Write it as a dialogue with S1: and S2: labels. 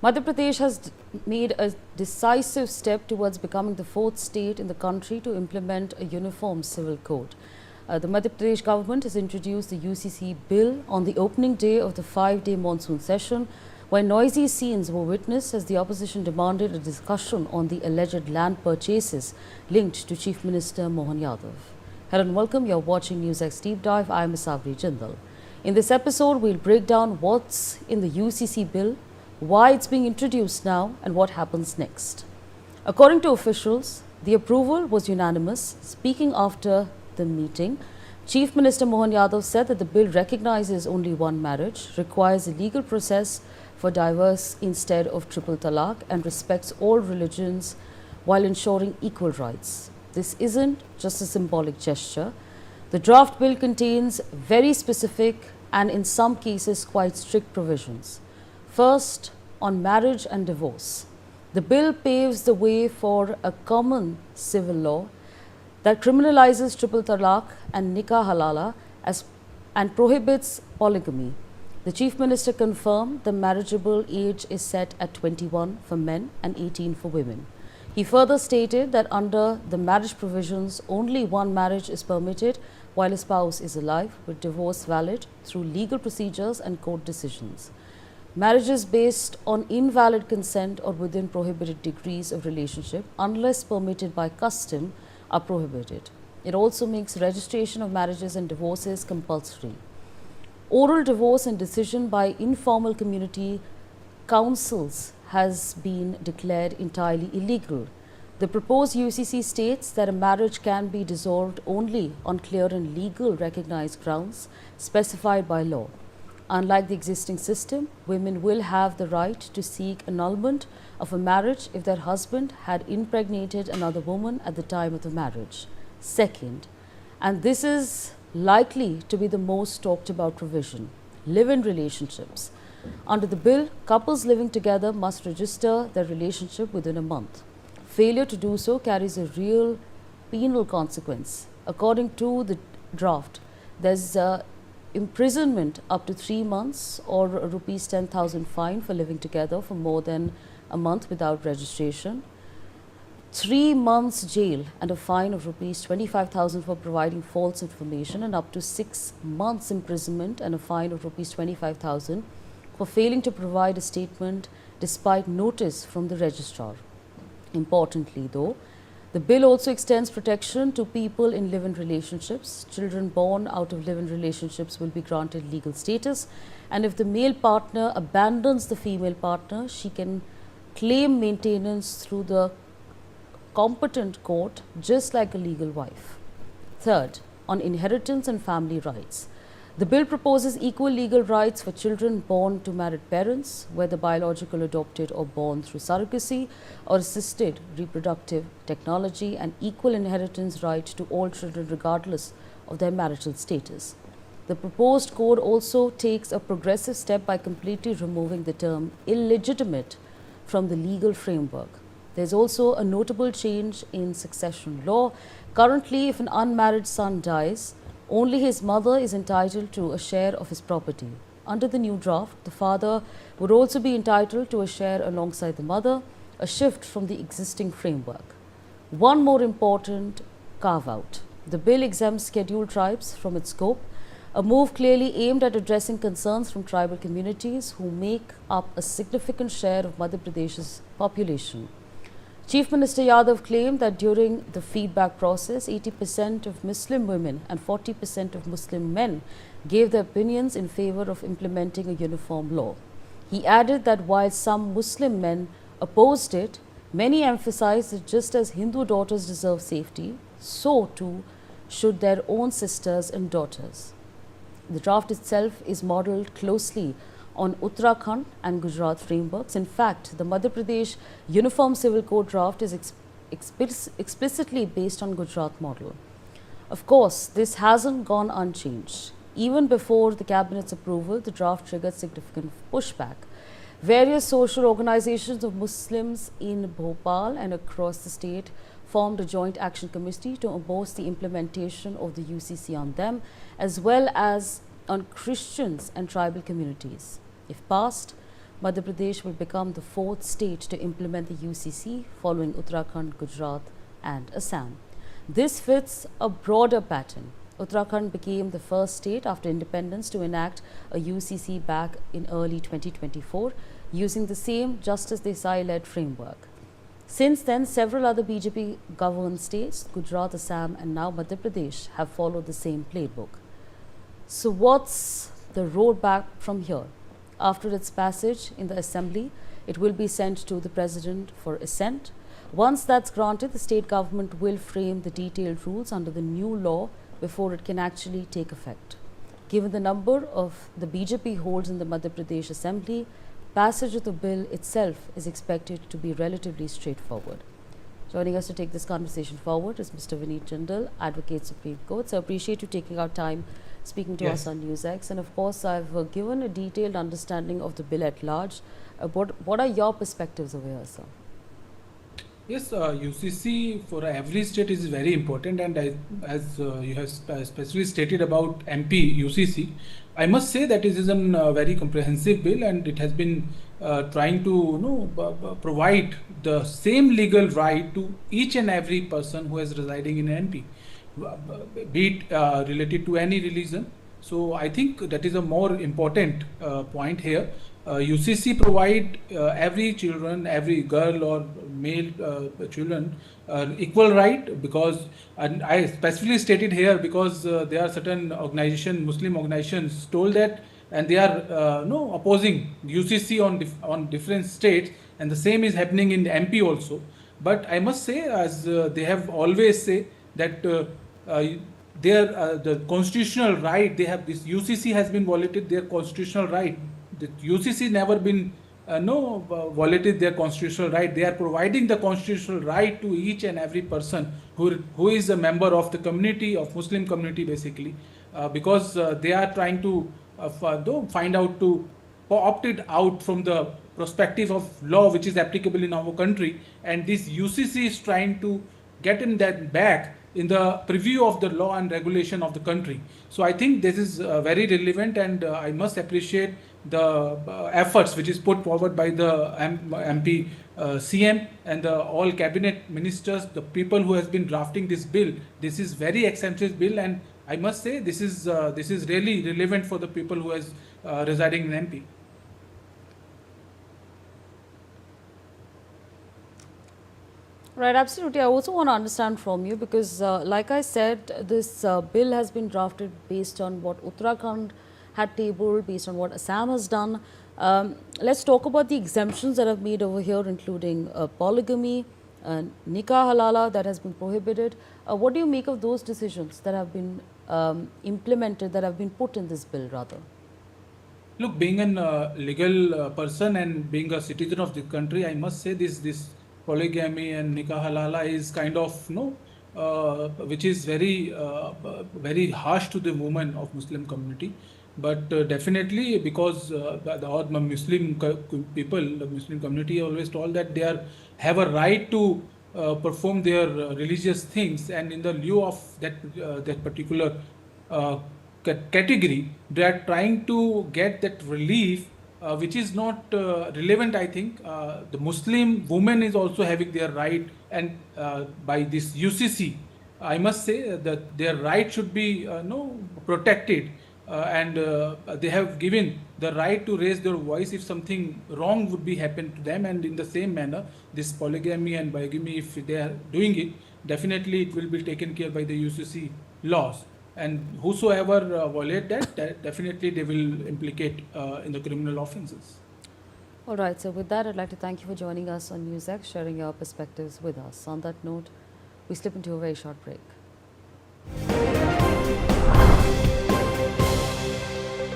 S1: Madhya Pradesh has made a decisive step towards becoming the fourth state in the country to implement a uniform civil code. The Madhya Pradesh government has introduced the UCC bill on the opening day of the 5-day monsoon session, where noisy scenes were witnessed as the opposition demanded a discussion on the alleged land purchases linked to Chief Minister Mohan Yadav. Hello and welcome. You're watching NewsX Deep Dive. I'm Savri Jindal. In this episode, we'll break down what's in the UCC bill, why it's being introduced now, and what happens next. According to officials, the approval was unanimous. Speaking after the meeting, Chief Minister Mohan Yadav said that the bill recognizes only one marriage, requires a legal process for divorce instead of triple talaq, and respects all religions while ensuring equal rights. This isn't just a symbolic gesture. The draft bill contains very specific and in some cases quite strict provisions. First, on marriage and divorce. The bill paves the way for a common civil law that criminalizes triple talaq and nikah halala and prohibits polygamy. The Chief Minister confirmed the marriageable age is set at 21 for men and 18 for women. He further stated that under the marriage provisions, only one marriage is permitted while a spouse is alive, with divorce valid through legal procedures and court decisions. Marriages based on invalid consent or within prohibited degrees of relationship, unless permitted by custom, are prohibited. It also makes registration of marriages and divorces compulsory. Oral divorce and decision by informal community councils has been declared entirely illegal. The proposed UCC states that a marriage can be dissolved only on clear and legal recognized grounds specified by law. Unlike the existing system, women will have the right to seek annulment of a marriage if their husband had impregnated another woman at the time of the marriage. Second, and this is likely to be the most talked about provision, live-in relationships. Under the bill, couples living together must register their relationship within a month. Failure to do so carries a real penal consequence. According to the draft, there's imprisonment up to 3 months or rupees 10,000 fine for living together for more than a month without registration, 3 months jail and a fine of rupees 25,000 for providing false information, and up to 6 months imprisonment and a fine of rupees 25,000 for failing to provide a statement despite notice from the registrar. Importantly though, the bill also extends protection to people in live-in relationships. Children born out of live-in relationships will be granted legal status, and if the male partner abandons the female partner, she can claim maintenance through the competent court, just like a legal wife. Third, on inheritance and family rights. The bill proposes equal legal rights for children born to married parents, whether biological, adopted or born through surrogacy or assisted reproductive technology, and equal inheritance right to all children regardless of their marital status. The proposed code also takes a progressive step by completely removing the term illegitimate from the legal framework. There is also a notable change in succession law. Currently, if an unmarried son dies, only his mother is entitled to a share of his property. Under the new draft, the father would also be entitled to a share alongside the mother, a shift from the existing framework. One more important carve-out. The bill exempts scheduled tribes from its scope, a move clearly aimed at addressing concerns from tribal communities who make up a significant share of Madhya Pradesh's population. Chief Minister Yadav claimed that during the feedback process, 80% of Muslim women and 40% of Muslim men gave their opinions in favor of implementing a uniform law. He added that while some Muslim men opposed it, many emphasized that just as Hindu daughters deserve safety, so too should their own sisters and daughters. The draft itself is modelled closely on Uttarakhand and Gujarat frameworks. In fact, the Madhya Pradesh Uniform Civil Code draft is explicitly based on Gujarat model. Of course, this hasn't gone unchanged. Even before the Cabinet's approval, the draft triggered significant pushback. Various social organizations of Muslims in Bhopal and across the state formed a joint action committee to oppose the implementation of the UCC on them, as well as on Christians and tribal communities. If passed, Madhya Pradesh will become the fourth state to implement the UCC, following Uttarakhand, Gujarat, and Assam. This fits a broader pattern. Uttarakhand became the first state after independence to enact a UCC back in early 2024, using the same Justice Desai-led framework. Since then, several other BJP-governed states, Gujarat, Assam, and now Madhya Pradesh, have followed the same playbook. So what's the road back from here? After its passage in the Assembly, it will be sent to the President for assent. Once that's granted, the state government will frame the detailed rules under the new law before it can actually take effect. Given the number of the BJP holds in the Madhya Pradesh Assembly, passage of the bill itself is expected to be relatively straightforward. Joining us to take this conversation forward is Mr. Vineet Jindal, Advocate Supreme Court. So I appreciate you taking our time speaking to us on NewsX. And of course, I've given a detailed understanding of the bill at large. What are your perspectives over here, sir?
S2: Yes, UCC for every state is very important, and as you have specifically stated about MP UCC, I must say that it is a very comprehensive bill, and it has been trying to provide the same legal right to each and every person who is residing in MP, be it related to any religion. So I think that is a more important point here. UCC provide every children, every girl or male children equal right, because, and I specifically stated here because there are certain Muslim organizations told that, and they are opposing UCC on different states, and the same is happening in MP also. But I must say, as they have always say that the constitutional right they have, this UCC has been violated their constitutional right. The UCC never been violated their constitutional right. They are providing the constitutional right to each and every person who is a member of the community, of Muslim community basically, because they are trying to find out to opted out from the perspective of law which is applicable in our country, and this UCC is trying to get in that back in the preview of the law and regulation of the country. So I think this is very relevant, and I must appreciate the efforts which is put forward by the MP, CM, and all cabinet ministers, the people who has been drafting this bill. This is very extensive bill, and I must say this is really relevant for the people who is residing in MP.
S1: Right, absolutely. I also want to understand from you because, like I said, this bill has been drafted based on what Uttarakhand had tabled, based on what Assam has done. Let's talk about the exemptions that have made over here, including polygamy, nikah halala that has been prohibited. What do you make of those decisions that have been implemented, that have been put in this bill, rather?
S2: Look, being a legal person and being a citizen of the country, I must say this polygamy and nikah halala is kind of which is very very harsh to the women of Muslim community. But definitely, because the Muslim people, the Muslim community, always told that they have a right to perform their religious things, and in the lieu of that particular category, they are trying to get that relief, which is not relevant. I think the Muslim woman is also having their right, and by this UCC, I must say that their right should be protected. And they have given the right to raise their voice if something wrong would be happen to them. And in the same manner, this polygamy and bigamy, if they are doing it, definitely it will be taken care by the UCC laws. And whosoever violate that, definitely they will implicate in the criminal offences.
S1: All right. So with that, I'd like to thank you for joining us on NewsX, sharing your perspectives with us. On that note, we slip into a very short break.